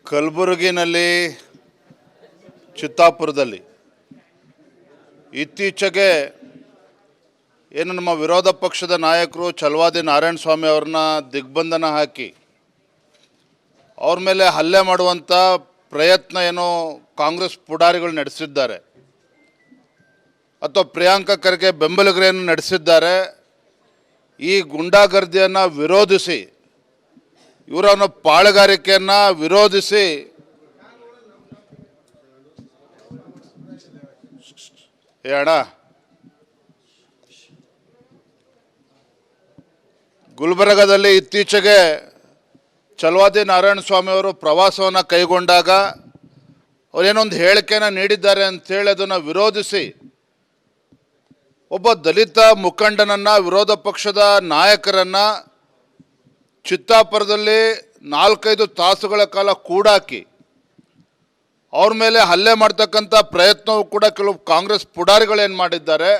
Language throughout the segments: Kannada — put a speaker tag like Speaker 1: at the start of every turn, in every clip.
Speaker 1: ಕಲಬುರಗಿನಲ್ಲಿ ಚಿತ್ತಾಪುರದಲ್ಲಿ ಇತ್ತೀಚೆಗೆ ಏನು ನಮ್ಮ ವಿರೋಧ ಪಕ್ಷದ ನಾಯಕರು ಛಲವಾದಿ ನಾರಾಯಣಸ್ವಾಮಿ ಅವ್ರನ್ನ ದಿಗ್ಬಂಧನ ಹಾಕಿ ಅವ್ರ ಮೇಲೆ ಹಲ್ಲೆ ಮಾಡುವಂಥ ಪ್ರಯತ್ನ ಏನು ಕಾಂಗ್ರೆಸ್ ಪುಡಾರಿಗಳು ನಡೆಸಿದ್ದಾರೆ ಅಥವಾ ಪ್ರಿಯಾಂಕಾ ಖರ್ಗೆ ಬೆಂಬಲಿಗರೇನು ನಡೆಸಿದ್ದಾರೆ. ಈ ಗುಂಡಾಗರ್ದಿಯನ್ನು ವಿರೋಧಿಸಿ ಇವರನ್ನು ಪಾಳುಗಾರಿಕೆಯನ್ನು ವಿರೋಧಿಸಿ ಅಣ್ಣ ಗುಲ್ಬರ್ಗದಲ್ಲಿ ಇತ್ತೀಚೆಗೆ ಛಲವಾದಿ ನಾರಾಯಣಸ್ವಾಮಿ ಅವರು ಪ್ರವಾಸವನ್ನು ಕೈಗೊಂಡಾಗ ಅವರೇನೊಂದು ಹೇಳಿಕೆಯನ್ನು ನೀಡಿದ್ದಾರೆ ಅಂಥೇಳಿ ಅದನ್ನು ವಿರೋಧಿಸಿ ಒಬ್ಬ ದಲಿತ ಮುಖಂಡನನ್ನು ವಿರೋಧ ಪಕ್ಷದ ನಾಯಕರನ್ನು ಚಿತ್ತಾಪುರದಲ್ಲಿ 4-5 ತಾಸುಗಳ ಕಾಲ ಕೂಡಾಕಿ ಅವ್ರ ಮೇಲೆ ಹಲ್ಲೆ ಮಾಡ್ತಕ್ಕಂಥ ಪ್ರಯತ್ನವೂ ಕೂಡ ಕೆಲವು ಕಾಂಗ್ರೆಸ್ ಪುಡಾರಿಗಳೇನು ಮಾಡಿದ್ದಾರೆ,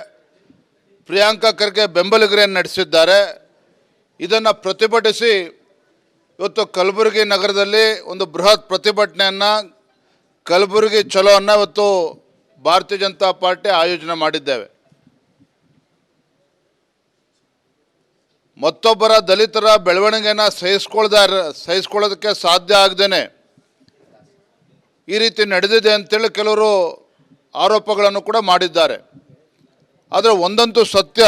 Speaker 1: ಪ್ರಿಯಾಂಕಾ ಖರ್ಗೆ ಬೆಂಬಲಿಗರೇನು ನಡೆಸಿದ್ದಾರೆ. ಇದನ್ನು ಪ್ರತಿಭಟಿಸಿ ಇವತ್ತು ಕಲಬುರಗಿ ನಗರದಲ್ಲಿ ಒಂದು ಬೃಹತ್ ಪ್ರತಿಭಟನೆಯನ್ನು ಕಲಬುರಗಿ ಚಲೋವನ್ನು ಇವತ್ತು ಭಾರತೀಯ ಜನತಾ ಪಾರ್ಟಿ ಆಯೋಜನೆ ಮಾಡಿದ್ದೇವೆ. ಮತ್ತೊಬ್ಬರ ದಲಿತರ ಬೆಳವಣಿಗೆಯನ್ನು ಸಹಿಸ್ಕೊಳ್ಳೋದಕ್ಕೆ ಸಾಧ್ಯ ಆಗದೇನೆ ಈ ರೀತಿ ನಡೆದಿದೆ ಅಂತೇಳಿ ಕೆಲವರು ಆರೋಪಗಳನ್ನು ಕೂಡ ಮಾಡಿದ್ದಾರೆ. ಆದರೆ ಒಂದಂತೂ ಸತ್ಯ,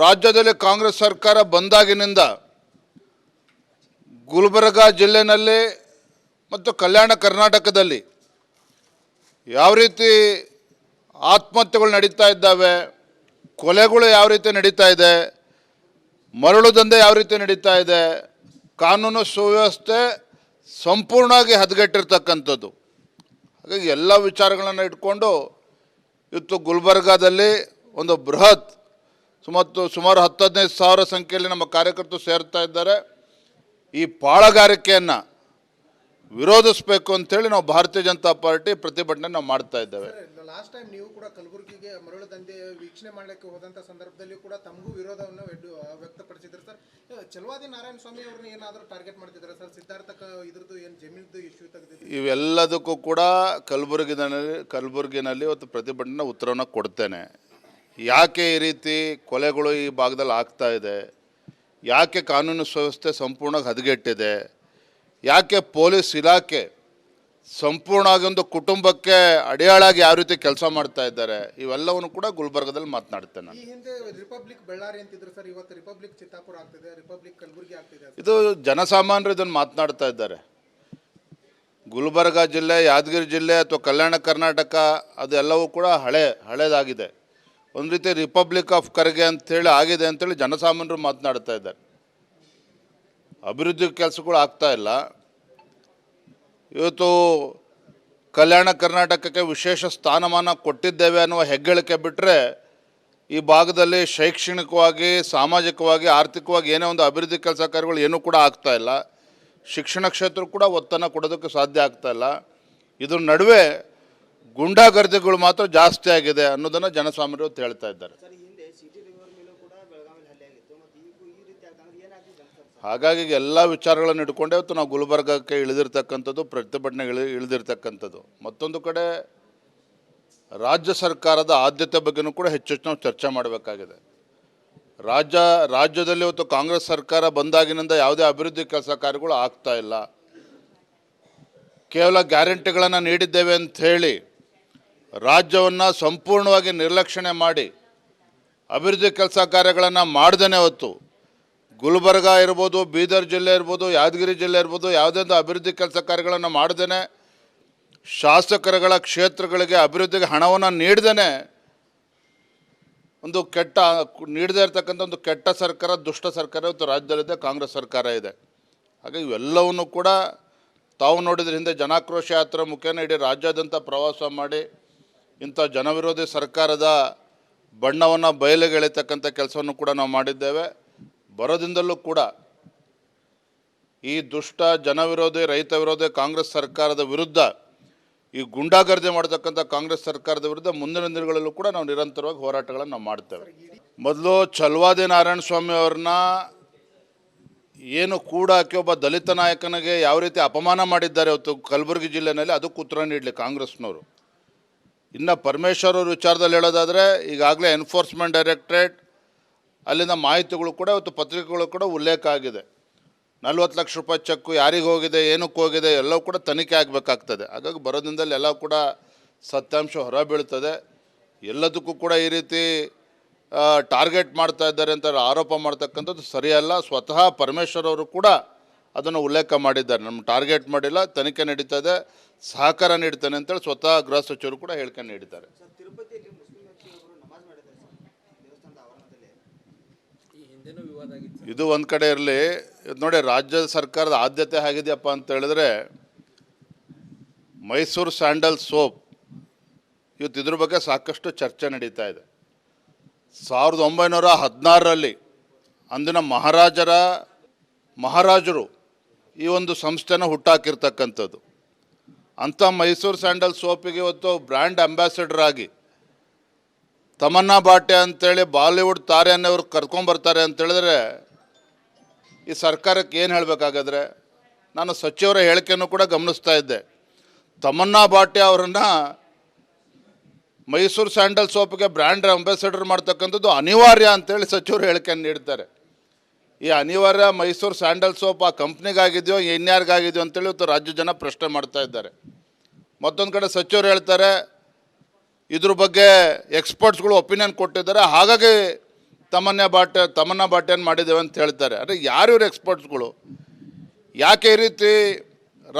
Speaker 1: ರಾಜ್ಯದಲ್ಲಿ ಕಾಂಗ್ರೆಸ್ ಸರ್ಕಾರ ಬಂದಾಗಿನಿಂದ ಗುಲ್ಬರ್ಗ ಜಿಲ್ಲೆಯಲ್ಲಿ ಮತ್ತು ಕಲ್ಯಾಣ ಕರ್ನಾಟಕದಲ್ಲಿ ಯಾವ ರೀತಿ ಆತ್ಮಹತ್ಯೆಗಳು ನಡೀತಾ ಇದ್ದಾವೆ, ಕೊಲೆಗಳು ಯಾವ ರೀತಿ ನಡೀತಾ ಇದೆ, ಮರಳು ದಂಧೆ ಯಾವ ರೀತಿ ನಡೀತಾ ಇದೆ, ಕಾನೂನು ಸುವ್ಯವಸ್ಥೆ ಸಂಪೂರ್ಣವಾಗಿ ಹದಗೆಟ್ಟಿರ್ತಕ್ಕಂಥದ್ದು. ಹಾಗಾಗಿ ಎಲ್ಲ ವಿಚಾರಗಳನ್ನು ಇಟ್ಕೊಂಡು ಇವತ್ತು ಗುಲ್ಬರ್ಗಾದಲ್ಲಿ ಒಂದು ಬೃಹತ್ ಸುಮಾರು 10-15 ಸಾವಿರ ಸಂಖ್ಯೆಯಲ್ಲಿ ನಮ್ಮ ಕಾರ್ಯಕರ್ತರು ಸೇರ್ತಾ ಇದ್ದಾರೆ. ಈ ಪಾಳಗಾರಿಕೆಯನ್ನು ವಿರೋಧಿಸಬೇಕು ಅಂತೇಳಿ ನಾವು ಭಾರತೀಯ ಜನತಾ ಪಾರ್ಟಿ ಪ್ರತಿಭಟನೆ ನಾವು ಮಾಡ್ತಾ ಇದ್ದೇವೆ.
Speaker 2: ಲಾಸ್ಟ್ ಟೈಮ್ ನೀವು ಕೂಡ ಕಲಬುರಗಿಗೆ ಮರಳು ದಂಧೆ ವೀಕ್ಷಣೆ ಮಾಡಲಿಕ್ಕೆ ಹೋದಂಥ ಸಂದರ್ಭದಲ್ಲಿ ಕೂಡ ತಮಗೂ ವಿರೋಧವನ್ನು ವ್ಯಕ್ತಪಡಿಸಿದ್ರು ಸರ್. ಛಲವಾದಿ ನಾರಾಯಣಸ್ವಾಮಿ ಅವ್ರನ್ನ ಏನಾದರೂ ಟಾರ್ಗೆಟ್ ಮಾಡ್ತಿದ್ದಾರೆ ಸರ್? ಸಿದ್ಧಾರ್ಥಕ ಇದ್ರದ್ದು ಏನು ಜಮೀನ್ದು ಇಶ್ಯೂ ತೆಗೆದಿದ್ದು
Speaker 1: ಇವೆಲ್ಲದಕ್ಕೂ ಕೂಡ ಕಲಬುರಗಿನಲ್ಲಿ ಇವತ್ತು ಪ್ರತಿಭಟನೆ ಉತ್ತರವನ್ನು ಕೊಡ್ತೇನೆ. ಯಾಕೆ ಈ ರೀತಿ ಕೊಲೆಗಳು ಈ ಭಾಗದಲ್ಲಿ ಆಗ್ತಾ ಇದೆ, ಯಾಕೆ ಕಾನೂನು ಸುವ್ಯವಸ್ಥೆ ಸಂಪೂರ್ಣವಾಗಿ ಹದಗೆಟ್ಟಿದೆ, ಯಾಕೆ ಪೊಲೀಸ್ ಇಲಾಖೆ ಸಂಪೂರ್ಣವಾಗಿ ಒಂದು ಕುಟುಂಬಕ್ಕೆ ಅಡಿಯಾಳಾಗಿ ಯಾವ ರೀತಿ ಕೆಲಸ ಮಾಡ್ತಾ ಇದ್ದಾರೆ, ಇವೆಲ್ಲವನ್ನು ಕೂಡ ಗುಲ್ಬರ್ಗದಲ್ಲಿ ಮಾತನಾಡ್ತೇನೆ.
Speaker 2: ಈ ಹಿಂದೆ ರಿಪಬ್ಲಿಕ್ ಬಳ್ಳಾರಿ ಅಂತಿದ್ರು ಸರ್, ಇವತ್ತು ರಿಪಬ್ಲಿಕ್ ಚಿತ್ತಾಪುರ ಆಗ್ತಿದೆ, ರಿಪಬ್ಲಿಕ್ ಕಲಬುರಗಿ ಆಗ್ತಿದೆ. ಇದು
Speaker 1: ಜನಸಾಮಾನ್ಯರು ಇದನ್ನು ಮಾತನಾಡ್ತಾ ಇದ್ದಾರೆ. ಗುಲ್ಬರ್ಗ ಜಿಲ್ಲೆ, ಯಾದಗಿರಿ ಜಿಲ್ಲೆ ಅಥವಾ ಕಲ್ಯಾಣ ಕರ್ನಾಟಕ ಅದೆಲ್ಲವೂ ಕೂಡ ಹಳೇದಾಗಿದೆ. ಒಂದು ರೀತಿ ರಿಪಬ್ಲಿಕ್ ಆಫ್ ಖರ್ಗೆ ಅಂಥೇಳಿ ಆಗಿದೆ ಅಂಥೇಳಿ ಜನಸಾಮಾನ್ಯರು ಮಾತನಾಡ್ತಾ ಇದ್ದಾರೆ. ಅಭಿವೃದ್ಧಿ ಕೆಲಸಗಳು ಆಗ್ತಾ ಇಲ್ಲ. ಇವತ್ತು ಕಲ್ಯಾಣ ಕರ್ನಾಟಕಕ್ಕೆ ವಿಶೇಷ ಸ್ಥಾನಮಾನ ಕೊಟ್ಟಿದ್ದೇವೆ ಅನ್ನುವ ಹೆಗ್ಗಳಿಕೆ ಬಿಟ್ಟರೆ ಈ ಭಾಗದಲ್ಲಿ ಶೈಕ್ಷಣಿಕವಾಗಿ, ಸಾಮಾಜಿಕವಾಗಿ, ಆರ್ಥಿಕವಾಗಿ ಏನೇ ಒಂದು ಅಭಿವೃದ್ಧಿ ಕೆಲಸ ಕಾರ್ಯಗಳು ಏನೂ ಕೂಡ ಆಗ್ತಾ ಇಲ್ಲ. ಶಿಕ್ಷಣ ಕ್ಷೇತ್ರ ಕೂಡ ಒತ್ತನ್ನು ಕೊಡೋದಕ್ಕೆ ಸಾಧ್ಯ ಆಗ್ತಾ ಇಲ್ಲ. ಇದ್ರ ನಡುವೆ ಗುಂಡಾಗರ್ದಿಗಳು ಮಾತ್ರ ಜಾಸ್ತಿ ಆಗಿದೆ ಅನ್ನೋದನ್ನು ಜನಸಾಮಾನ್ಯರು ಹೇಳ್ತಾ ಇದ್ದಾರೆ. ಹಾಗಾಗಿ ಎಲ್ಲ ವಿಚಾರಗಳನ್ನು ಇಟ್ಕೊಂಡೇ ಇವತ್ತು ನಾವು ಗುಲ್ಬರ್ಗಕ್ಕೆ ಇಳಿದಿರ್ತಕ್ಕಂಥದ್ದು, ಪ್ರತಿಭಟನೆಗೆ ಇಳಿದಿರ್ತಕ್ಕಂಥದ್ದು. ಮತ್ತೊಂದು ಕಡೆ ರಾಜ್ಯ ಸರ್ಕಾರದ ಆದ್ಯತೆ ಬಗ್ಗೆನೂ ಕೂಡ ಹೆಚ್ಚು ನಾವು ಚರ್ಚೆ ಮಾಡಬೇಕಾಗಿದೆ. ರಾಜ್ಯದಲ್ಲಿ ಇವತ್ತು ಕಾಂಗ್ರೆಸ್ ಸರ್ಕಾರ ಬಂದಾಗಿನಿಂದ ಯಾವುದೇ ಅಭಿವೃದ್ಧಿ ಕೆಲಸ ಕಾರ್ಯಗಳು ಆಗ್ತಾ ಇಲ್ಲ. ಕೇವಲ ಗ್ಯಾರಂಟಿಗಳನ್ನು ನೀಡಿದ್ದೇವೆ ಅಂತ ಹೇಳಿ ರಾಜ್ಯವನ್ನು ಸಂಪೂರ್ಣವಾಗಿ ನಿರ್ಲಕ್ಷಣೆ ಮಾಡಿ ಅಭಿವೃದ್ಧಿ ಕೆಲಸ ಕಾರ್ಯಗಳನ್ನು ಮಾಡ್ದೇ ಹೊತ್ತು ಗುಲ್ಬರ್ಗ ಇರ್ಬೋದು, ಬೀದರ್ ಜಿಲ್ಲೆ ಇರ್ಬೋದು, ಯಾದಗಿರಿ ಜಿಲ್ಲೆ ಇರ್ಬೋದು, ಯಾವುದೇ ಅಭಿವೃದ್ಧಿ ಕೆಲಸ ಕಾರ್ಯಗಳನ್ನು ಮಾಡ್ದೇ ಶಾಸಕರುಗಳ ಕ್ಷೇತ್ರಗಳಿಗೆ ಅಭಿವೃದ್ಧಿಗೆ ಹಣವನ್ನು ನೀಡ್ದೇ ಒಂದು ನೀಡದೇ ಇರತಕ್ಕಂಥ ಒಂದು ಕೆಟ್ಟ ಸರ್ಕಾರ, ದುಷ್ಟ ಸರ್ಕಾರ ಇವತ್ತು ರಾಜ್ಯದಲ್ಲಿದೆ, ಕಾಂಗ್ರೆಸ್ ಸರ್ಕಾರ ಇದೆ. ಹಾಗಾಗಿ ಇವೆಲ್ಲವನ್ನು ಕೂಡ ತಾವು ನೋಡಿದ್ರೆ ಹಿಂದೆ ಜನಾಕ್ರೋಶ ಯಾತ್ರೆ ಮುಖೇನ ಇಡೀ ರಾಜ್ಯಾದ್ಯಂತ ಪ್ರವಾಸ ಮಾಡಿ ಇಂಥ ಜನವಿರೋಧಿ ಸರ್ಕಾರದ ಬಣ್ಣವನ್ನು ಬಯಲಿಗೆ ಎಳಿತಕ್ಕಂಥ ಕೆಲಸವನ್ನು ಕೂಡ ನಾವು ಮಾಡಿದ್ದೇವೆ. ಬರೋದಿಂದಲೂ ಕೂಡ ಈ ದುಷ್ಟ ಜನವಿರೋಧಿ, ರೈತ ವಿರೋಧಿ ಕಾಂಗ್ರೆಸ್ ಸರ್ಕಾರದ ವಿರುದ್ಧ, ಈ ಗುಂಡಾಗರ್ದಿ ಮಾಡತಕ್ಕಂಥ ಕಾಂಗ್ರೆಸ್ ಸರ್ಕಾರದ ವಿರುದ್ಧ ಮುಂದಿನ ದಿನಗಳಲ್ಲೂ ಕೂಡ ನಾವು ನಿರಂತರವಾಗಿ ಹೋರಾಟಗಳನ್ನು ನಾವು ಮಾಡ್ತೇವೆ. ಮೊದಲು ಛಲವಾದಿ ನಾರಾಯಣಸ್ವಾಮಿ ಅವ್ರನ್ನ ಏನು ಕೂಡ ಹಾಕಿ ಒಬ್ಬ ದಲಿತ ನಾಯಕನಿಗೆ ಯಾವ ರೀತಿ ಅಪಮಾನ ಮಾಡಿದ್ದಾರೆ ಇವತ್ತು ಕಲಬುರಗಿ ಜಿಲ್ಲೆಯಲ್ಲಿ ಅದಕ್ಕೆ ಉತ್ತರ ನೀಡಲಿ ಕಾಂಗ್ರೆಸ್ನವರು. ಇನ್ನು ಪರಮೇಶ್ವರ್ ಅವ್ರ ವಿಚಾರದಲ್ಲಿ ಹೇಳೋದಾದರೆ ಈಗಾಗಲೇ ಎನ್ಫೋರ್ಸ್ಮೆಂಟ್ ಡೈರೆಕ್ಟ್ರೇಟ್ ಅಲ್ಲಿಂದ ಮಾಹಿತಿಗಳು ಕೂಡ ಇವತ್ತು ಪತ್ರಿಕೆಗಳು ಕೂಡ ಉಲ್ಲೇಖ ಆಗಿದೆ. 40 ಲಕ್ಷ ರೂಪಾಯಿ ಚೆಕ್ಕು ಯಾರಿಗೆ ಹೋಗಿದೆ, ಏನಕ್ಕೆ ಹೋಗಿದೆ ಎಲ್ಲವೂ ಕೂಡ ತನಿಖೆ ಆಗಬೇಕಾಗ್ತದೆ. ಹಾಗಾಗಿ ಬರೋ ದಿನದಲ್ಲಿ ಎಲ್ಲ ಕೂಡ ಸತ್ಯಾಂಶ ಹೊರಬೀಳ್ತದೆ. ಎಲ್ಲದಕ್ಕೂ ಕೂಡ ಈ ರೀತಿ ಟಾರ್ಗೆಟ್ ಮಾಡ್ತಾ ಇದ್ದಾರೆ ಅಂತ ಆರೋಪ ಮಾಡ್ತಕ್ಕಂಥದ್ದು ಸರಿಯಲ್ಲ. ಸ್ವತಃ ಪರಮೇಶ್ವರ್ ಅವರು ಕೂಡ ಅದನ್ನು ಉಲ್ಲೇಖ ಮಾಡಿದ್ದಾರೆ. ನಮ್ಮ ಟಾರ್ಗೆಟ್ ಮಾಡಿಲ್ಲ, ತನಿಖೆ ನಡೀತದೆ, ಸಹಕಾರ ನೀಡ್ತಾನೆ ಅಂತೇಳಿ ಸ್ವತಃ ಗೃಹ ಸಚಿವರು ಕೂಡ ಹೇಳಿಕೆ ನೀಡಿದ್ದಾರೆ. ಇದು ಒಂದು ಕಡೆ ಇರಲಿ. ನೋಡಿ, ರಾಜ್ಯ ಸರ್ಕಾರದ ಆದ್ಯತೆ ಆಗಿದೆಯಪ್ಪ ಅಂತ ಹೇಳಿದ್ರೆ ಮೈಸೂರು ಸ್ಯಾಂಡಲ್ ಸೋಪ್ ಇವತ್ತು ಇದ್ರ ಬಗ್ಗೆ ಸಾಕಷ್ಟು ಚರ್ಚೆ ನಡೀತಾ ಇದೆ. 1916ರಲ್ಲಿ ಅಂದಿನ ಮಹಾರಾಜರು ಈ ಒಂದು ಸಂಸ್ಥೆನ ಹುಟ್ಟಾಕಿರ್ತಕ್ಕಂಥದ್ದು. ಅಂಥ ಮೈಸೂರು ಸ್ಯಾಂಡಲ್ ಸೋಪಿಗೆ ಇವತ್ತು ಬ್ರ್ಯಾಂಡ್ ಅಂಬಾಸಿಡರ್ ಆಗಿ ತಮನ್ನಾ ಭಾಟೆ ಅಂತೇಳಿ ಬಾಲಿವುಡ್ ತಾರೆಯನ್ನೇ ಅವ್ರು ಕರ್ಕೊಂಬರ್ತಾರೆ ಅಂತೇಳಿದ್ರೆ ಈ ಸರ್ಕಾರಕ್ಕೆ ಏನು ಹೇಳಬೇಕಾಗಾದ್ರೆ, ನಾನು ಸಚಿವರ ಹೇಳಿಕೆಯನ್ನು ಕೂಡ ಗಮನಿಸ್ತಾ ಇದ್ದೆ. ತಮನ್ನಾ ಭಾಟೆ ಅವರನ್ನು ಮೈಸೂರು ಸ್ಯಾಂಡಲ್ ಸೋಪ್ಗೆ ಬ್ರ್ಯಾಂಡ್ ಅಂಬಾಸಿಡರ್ ಮಾಡ್ತಕ್ಕಂಥದ್ದು ಅನಿವಾರ್ಯ ಅಂತೇಳಿ ಸಚಿವರು ಹೇಳಿಕೆಯನ್ನು ನೀಡ್ತಾರೆ. ಈ ಅನಿವಾರ್ಯ ಮೈಸೂರು ಸ್ಯಾಂಡಲ್ ಸೋಪ್ ಆ ಕಂಪ್ನಿಗಾಗಿದೆಯೋ ಇನ್ಯಾರಿಗಾಗಿದೆಯೋ ಅಂತೇಳಿ ಇವತ್ತು ರಾಜ್ಯ ಜನ ಪ್ರಶ್ನೆ ಮಾಡ್ತಾ ಇದ್ದಾರೆ. ಮತ್ತೊಂದು ಕಡೆ ಸಚಿವರು ಹೇಳ್ತಾರೆ ಇದ್ರ ಬಗ್ಗೆ ಎಕ್ಸ್ಪರ್ಟ್ಸ್ಗಳು ಒಪಿನಿಯನ್ ಕೊಟ್ಟಿದ್ದಾರೆ, ಹಾಗಾಗಿ ತಮನ್ನಾ ಭಾಟೆಯನ್ನು ಮಾಡಿದ್ದೇವೆ ಅಂತ ಹೇಳ್ತಾರೆ. ಅಂದರೆ ಯಾರು ಇವರು ಎಕ್ಸ್ಪರ್ಟ್ಸ್ಗಳು? ಯಾಕೆ ಈ ರೀತಿ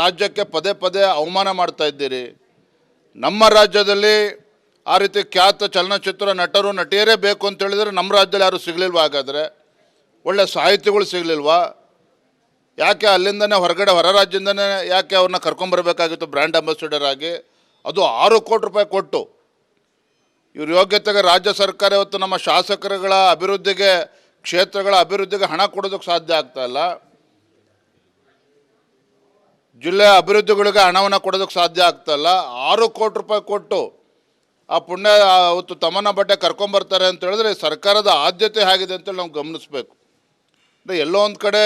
Speaker 1: ರಾಜ್ಯಕ್ಕೆ ಪದೇ ಪದೇ ಅವಮಾನ ಮಾಡ್ತಾ ಇದ್ದೀರಿ? ನಮ್ಮ ರಾಜ್ಯದಲ್ಲಿ ಆ ರೀತಿ ಖ್ಯಾತ ಚಲನಚಿತ್ರ ನಟರು ನಟಿಯರೇ ಬೇಕು ಅಂತ ಹೇಳಿದರೆ ನಮ್ಮ ರಾಜ್ಯದಲ್ಲಿ ಯಾರು ಸಿಗಲಿಲ್ವಾ? ಹಾಗಾದರೆ ಒಳ್ಳೆ ಸಾಹಿತಿಗಳು ಸಿಗಲಿಲ್ವಾ? ಯಾಕೆ ಅಲ್ಲಿಂದನೇ ಹೊರ ರಾಜ್ಯದಿಂದನೇ ಯಾಕೆ ಅವ್ರನ್ನ ಕರ್ಕೊಂಬರ್ಬೇಕಾಗಿತ್ತು ಬ್ರ್ಯಾಂಡ್ ಅಂಬಾಸಿಡರ್ ಆಗಿ? ಅದು 6 ಕೋಟಿ ರೂಪಾಯಿ ಕೊಟ್ಟು. ಇವ್ರ ಯೋಗ್ಯತೆಗೆ ರಾಜ್ಯ ಸರ್ಕಾರ ಇವತ್ತು ನಮ್ಮ ಶಾಸಕರುಗಳ ಅಭಿವೃದ್ಧಿಗೆ, ಕ್ಷೇತ್ರಗಳ ಅಭಿವೃದ್ಧಿಗೆ ಹಣ ಕೊಡೋದಕ್ಕೆ ಸಾಧ್ಯ ಆಗ್ತಾ ಇಲ್ಲ. ಜಿಲ್ಲೆಯ ಅಭಿವೃದ್ಧಿಗಳಿಗೆ ಹಣವನ್ನು ಕೊಡೋದಕ್ಕೆ ಸಾಧ್ಯ ಆಗ್ತಾಯಿಲ್ಲ. 6 ಕೋಟಿ ರೂಪಾಯಿ ಕೊಟ್ಟು ಆ ಪುಣ್ಯ ಅವತ್ತು ತಮನ್ನಾ ಭಾಟೆ ಕರ್ಕೊಂಬರ್ತಾರೆ ಅಂತ ಹೇಳಿದ್ರೆ ಸರ್ಕಾರದ ಆದ್ಯತೆ ಆಗಿದೆ ಅಂತೇಳಿ ನಾವು ಗಮನಿಸಬೇಕು. ಅಂದರೆ ಎಲ್ಲೋ ಒಂದು ಕಡೆ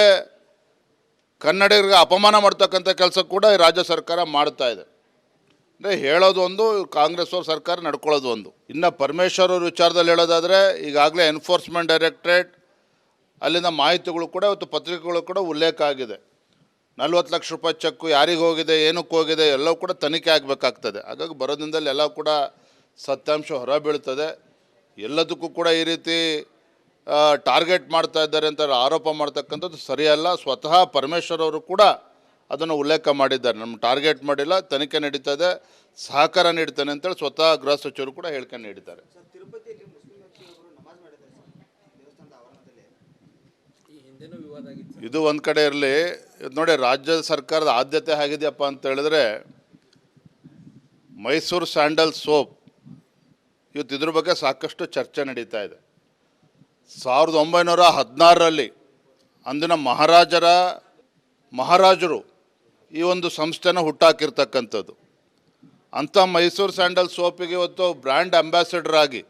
Speaker 1: ಕನ್ನಡಿಗರಿಗೆ ಅಪಮಾನ ಮಾಡ್ತಕ್ಕಂಥ ಕೆಲಸ ಕೂಡ ಈ ರಾಜ್ಯ ಸರ್ಕಾರ ಮಾಡ್ತಾ ಇದೆ. ಅಂದರೆ ಹೇಳೋದು ಒಂದು, ಕಾಂಗ್ರೆಸ್ ಅವ್ರ ಸರ್ಕಾರ ನಡ್ಕೊಳ್ಳೋದು ಒಂದು. ಇನ್ನು ಪರಮೇಶ್ವರ್ ಅವ್ರ ವಿಚಾರದಲ್ಲಿ ಹೇಳೋದಾದರೆ ಈಗಾಗಲೇ ಎನ್ಫೋರ್ಸ್ಮೆಂಟ್ ಡೈರೆಕ್ಟ್ರೇಟ್ ಅಲ್ಲಿಂದ ಮಾಹಿತಿಗಳು ಕೂಡ ಇವತ್ತು ಪತ್ರಿಕೆಗಳು ಕೂಡ ಉಲ್ಲೇಖ ಆಗಿದೆ. 40 ಲಕ್ಷ ರೂಪಾಯಿ ಚೆಕ್ಕು ಯಾರಿಗೆ ಹೋಗಿದೆ, ಏನಕ್ಕೆ ಹೋಗಿದೆ ಎಲ್ಲವೂ ಕೂಡ ತನಿಖೆ ಆಗಬೇಕಾಗ್ತದೆ. ಹಾಗಾಗಿ ಬರೋ ದಿನದಲ್ಲಿ ಎಲ್ಲ ಕೂಡ ಸತ್ಯಾಂಶ ಹೊರಬೀಳ್ತದೆ. ಎಲ್ಲದಕ್ಕೂ ಕೂಡ ಈ ರೀತಿ ಟಾರ್ಗೆಟ್ ಮಾಡ್ತಾ ಇದ್ದಾರೆ ಅಂತ ಆರೋಪ ಮಾಡ್ತಕ್ಕಂಥದ್ದು ಸರಿಯಲ್ಲ. ಸ್ವತಃ ಪರಮೇಶ್ವರ್ ಅವರು ಕೂಡ ಅದನ್ನು ಉಲ್ಲೇಖ ಮಾಡಿದ್ದಾರೆ. ನಮ್ಮ ಟಾರ್ಗೆಟ್ ಮಾಡಿಲ್ಲ, ತನಿಖೆ ನಡೀತದೆ, ಸಹಕಾರ ನೀಡ್ತಾನೆ ಅಂತೇಳಿ ಸ್ವತಃ ಗೃಹ ಸಚಿವರು ಕೂಡ ಹೇಳಿಕೆ ನೀಡಿದ್ದಾರೆ. ಇದು ಒಂದು ಕಡೆ ಇರಲಿ. ನೋಡಿ, ರಾಜ್ಯ ಸರ್ಕಾರದ ಆದ್ಯತೆ ಆಗಿದೆಯಪ್ಪ ಅಂತ ಹೇಳಿದ್ರೆ ಮೈಸೂರು ಸ್ಯಾಂಡಲ್ ಸೋಪ್ ಇವತ್ತು ಇದ್ರ ಬಗ್ಗೆ ಸಾಕಷ್ಟು ಚರ್ಚೆ ನಡೀತಾ ಇದೆ. 1916ರಲ್ಲಿ ಅಂದಿನ ಮಹಾರಾಜರು ಈ ಒಂದು ಸಂಸ್ಥೆನ ಹುಟ್ಟಾಕಿರ್ತಕ್ಕಂಥದ್ದು. ಅಂಥ ಮೈಸೂರು ಸ್ಯಾಂಡಲ್ ಸೋಪಿಗೆ ಇವತ್ತು ಬ್ರ್ಯಾಂಡ್ ಅಂಬಾಸಿಡರ್ ಆಗಿ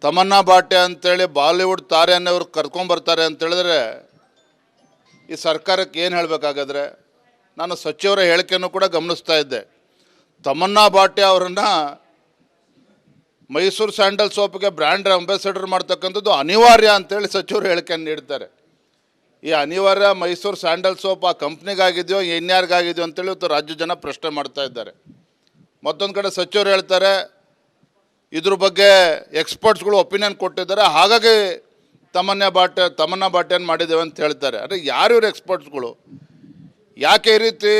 Speaker 1: ತಮನ್ನಾ ಭಾಟೆ ಅಂತೇಳಿ ಬಾಲಿವುಡ್ ತಾರೆಯನ್ನೇ ಅವ್ರು ಕರ್ಕೊಂಬರ್ತಾರೆ ಅಂತೇಳಿದ್ರೆ ಈ ಸರ್ಕಾರಕ್ಕೆ ಏನು ಹೇಳಬೇಕಾಗಾದ್ರೆ, ನಾನು ಸಚಿವರ ಹೇಳಿಕೆಯನ್ನು ಕೂಡ ಗಮನಿಸ್ತಾ ಇದ್ದೆ. ತಮನ್ನಾ ಭಾಟೆ ಅವರನ್ನು ಮೈಸೂರು ಸ್ಯಾಂಡಲ್ ಸೋಪ್ಗೆ ಬ್ರ್ಯಾಂಡ್ ಅಂಬಾಸಿಡರ್ ಮಾಡ್ತಕ್ಕಂಥದ್ದು ಅನಿವಾರ್ಯ ಅಂತೇಳಿ ಸಚಿವರು ಹೇಳಿಕೆಯನ್ನು ನೀಡ್ತಾರೆ. ಈ ಅನಿವಾರ್ಯ ಮೈಸೂರು ಸ್ಯಾಂಡಲ್ ಸೋಪ್ ಆ ಕಂಪ್ನಿಗಾಗಿದೆಯೋ ಇನ್ಯಾರಿಗಾಗಿದೆಯೋ ಅಂತೇಳಿ ಇವತ್ತು ರಾಜ್ಯ ಜನ ಪ್ರಶ್ನೆ ಮಾಡ್ತಾ ಇದ್ದಾರೆ. ಮತ್ತೊಂದು ಕಡೆ ಸಚಿವರು ಹೇಳ್ತಾರೆ ಇದ್ರ ಬಗ್ಗೆ ಎಕ್ಸ್ಪರ್ಟ್ಸ್ಗಳು ಒಪಿನಿಯನ್ ಕೊಟ್ಟಿದ್ದಾರೆ, ಹಾಗಾಗಿ ತಮನ್ನಾ ಭಾಟೆಯನ್ನು ಮಾಡಿದ್ದೇವೆ ಅಂತ ಹೇಳ್ತಾರೆ. ಅಂದರೆ ಯಾರು ಇವರು ಎಕ್ಸ್ಪರ್ಟ್ಸ್ಗಳು? ಯಾಕೆ ಈ ರೀತಿ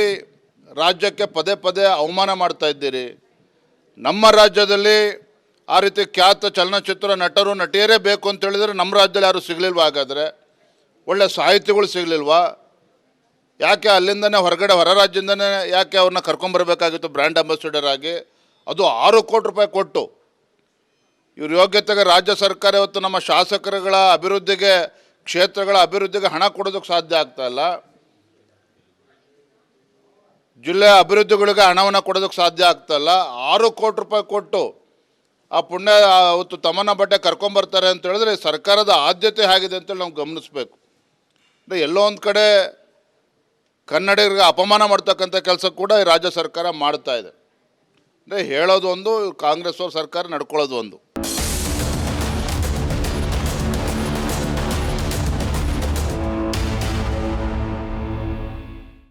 Speaker 1: ರಾಜ್ಯಕ್ಕೆ ಪದೇ ಪದೇ ಅವಮಾನ ಮಾಡ್ತಾ ಇದ್ದೀರಿ? ನಮ್ಮ ರಾಜ್ಯದಲ್ಲಿ ಆ ರೀತಿ ಖ್ಯಾತ ಚಲನಚಿತ್ರ ನಟರು ನಟಿಯರೇ ಬೇಕು ಅಂತ ಹೇಳಿದರೆ ನಮ್ಮ ರಾಜ್ಯದಲ್ಲಿ ಯಾರು ಸಿಗಲಿಲ್ವಾ? ಹಾಗಾದರೆ ಒಳ್ಳೆ ಸಾಹಿತಿಗಳು ಸಿಗಲಿಲ್ವಾ? ಯಾಕೆ ಅಲ್ಲಿಂದನೇ ಹೊರ ರಾಜ್ಯದಿಂದನೇ ಯಾಕೆ ಅವ್ರನ್ನ ಕರ್ಕೊಂಬರ್ಬೇಕಾಗಿತ್ತು ಬ್ರ್ಯಾಂಡ್ ಅಂಬಾಸಿಡರ್ ಆಗಿ? ಅದು 6 ಕೋಟಿ ರೂಪಾಯಿ ಕೊಟ್ಟು. ಇವ್ರ ಯೋಗ್ಯತೆಗೆ ರಾಜ್ಯ ಸರ್ಕಾರ ಇವತ್ತು ನಮ್ಮ ಶಾಸಕರುಗಳ ಅಭಿವೃದ್ಧಿಗೆ, ಕ್ಷೇತ್ರಗಳ ಅಭಿವೃದ್ಧಿಗೆ ಹಣ ಕೊಡೋದಕ್ಕೆ ಸಾಧ್ಯ ಆಗ್ತಾ ಇಲ್ಲ. ಜಿಲ್ಲೆಯ ಅಭಿವೃದ್ಧಿಗಳಿಗೆ ಹಣವನ್ನು ಕೊಡೋದಕ್ಕೆ ಸಾಧ್ಯ ಆಗ್ತಾಯಿಲ್ಲ. 6 ಕೋಟಿ ರೂಪಾಯಿ ಕೊಟ್ಟು ಆ ಪುಣ್ಯ ಅವತ್ತು ತಮನ್ನಾ ಭಾಟೆ ಕರ್ಕೊಂಬರ್ತಾರೆ ಅಂತ ಹೇಳಿದ್ರೆ ಸರ್ಕಾರದ ಆದ್ಯತೆ ಆಗಿದೆ ಅಂತೇಳಿ ನಾವು ಗಮನಿಸಬೇಕು. ಅಂದರೆ ಎಲ್ಲೋ ಒಂದು ಕಡೆ ಕನ್ನಡಿಗರಿಗೆ ಅಪಮಾನ ಮಾಡ್ತಕ್ಕಂಥ ಕೆಲಸ ಕೂಡ ಈ ರಾಜ್ಯ ಸರ್ಕಾರ ಮಾಡ್ತಾ ಇದೆ. ಅಂದರೆ ಹೇಳೋದು ಒಂದು, ಕಾಂಗ್ರೆಸ್ ಅವ್ರ ಸರ್ಕಾರ ನಡ್ಕೊಳ್ಳೋದು ಒಂದು.